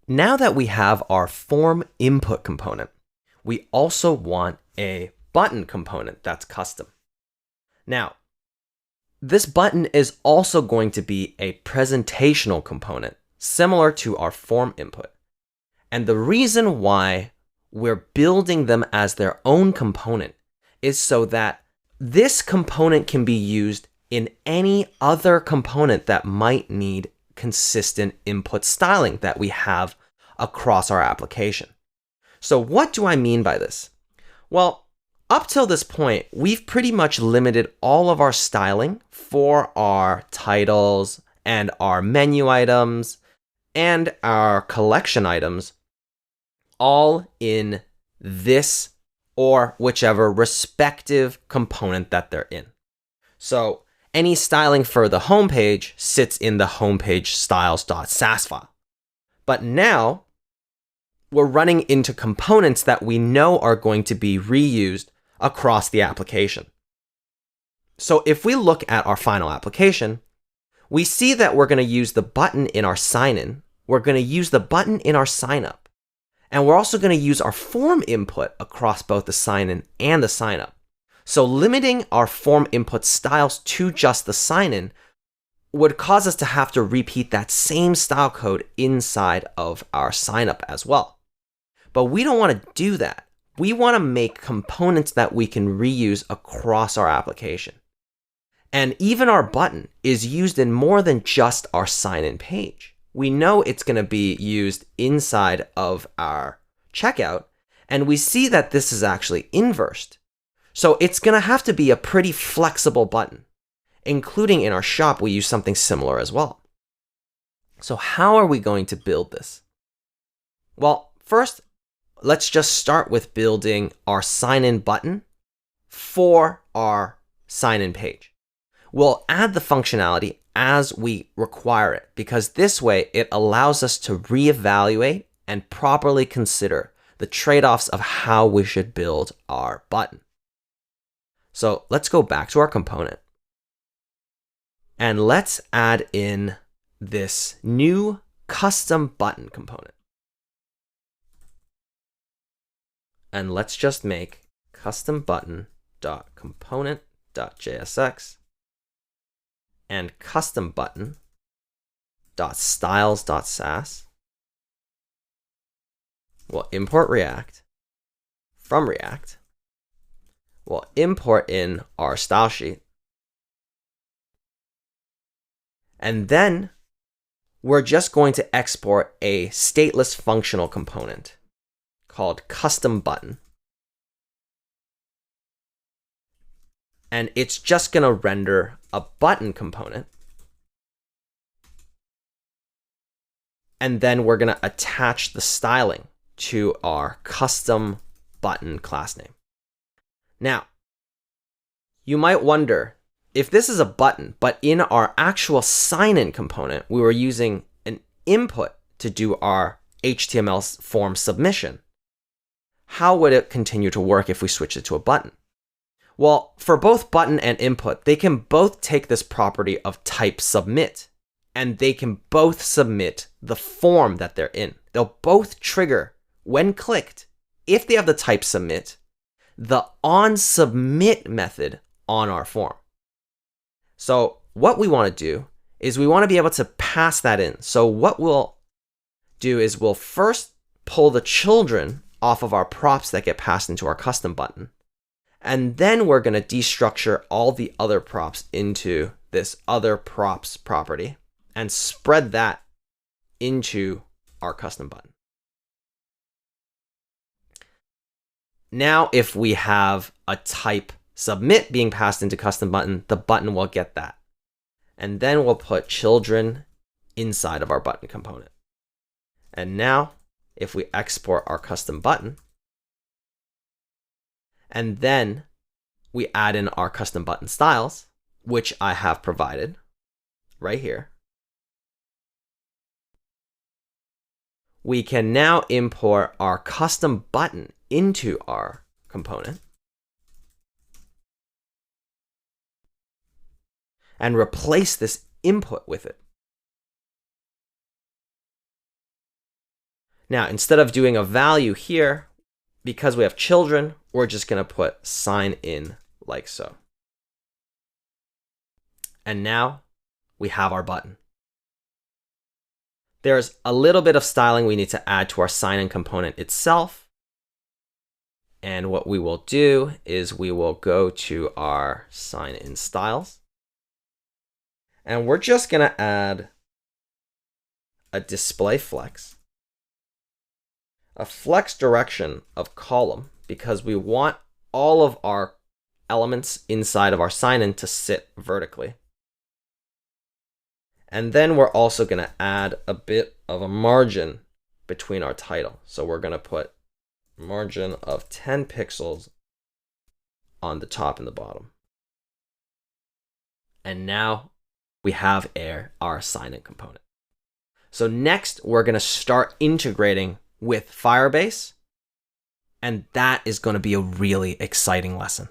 Now that we have our form input component, we also want a button component that's custom. Now, this button is also going to be a presentational component, similar to our form input. And the reason why we're building them as their own component is so that this component can be used in any other component that might need consistent input styling that we have across our application. So what do I mean by this? Well, up till this point, we've pretty much limited all of our styling for our titles and our menu items and our collection items all in this or whichever respective component that they're in. So any styling for the homepage sits in the homepage styles.sass file. But now we're running into components that we know are going to be reused across the application. So if we look at our final application, we see that we're going to use the button in our sign-in, we're going to use the button in our sign-up, and we're also going to use our form input across both the sign-in and the sign-up. So limiting our form input styles to just the sign-in would cause us to have to repeat that same style code inside of our sign-up as well. But we don't want to do that. We want to make components that we can reuse across our application. And even our button is used in more than just our sign-in page. We know it's going to be used inside of our checkout, and we see that this is actually inversed. So it's going to have to be a pretty flexible button. Including in our shop, we use something similar as well. So how are we going to build this? Well, first, let's just start with building our sign-in button for our sign-in page. We'll add the functionality as we require it, because this way it allows us to reevaluate and properly consider the trade-offs of how we should build our button. So let's go back to our component. And let's add in this new custom button component. And let's just make custom button.component.jsx and custom button.styles.sass. We'll import React. From React, we'll import in our style sheet. And then we're just going to export a stateless functional component called custom button. And it's just going to render a button component. And then we're going to attach the styling to our custom button class name. Now, you might wonder, if this is a button, but in our actual sign-in component, we were using an input to do our HTML form submission, how would it continue to work if we switch it to a button? Well, for both button and input, they can both take this property of type submit, and they can both submit the form that they're in. They'll both trigger, when clicked, if they have the type submit, the onSubmit method on our form. So what we want to do is we want to be able to pass that in. So what we'll do is we'll first pull the children off of our props that get passed into our custom button. And then we're going to destructure all the other props into this other props property and spread that into our custom button. Now, if we have a type submit being passed into custom button, the button will get that. And then we'll put children inside of our button component. And now, if we export our custom button, and then we add in our custom button styles, which I have provided right here, we can now import our custom button into our component and replace this input with it. Now, instead of doing a value here, because we have children, we're just going to put sign in like so. And now we have our button. There's a little bit of styling we need to add to our sign in component itself. And what we will do is we will go to our sign in styles. And we're just going to add a display flex, a flex direction of column, because we want all of our elements inside of our sign-in to sit vertically. And then we're also going to add a bit of a margin between our title. So we're going to put margin of 10 pixels on the top and the bottom. And now we have our sign-in component. So next, we're going to start integrating with Firebase, and that is going to be a really exciting lesson.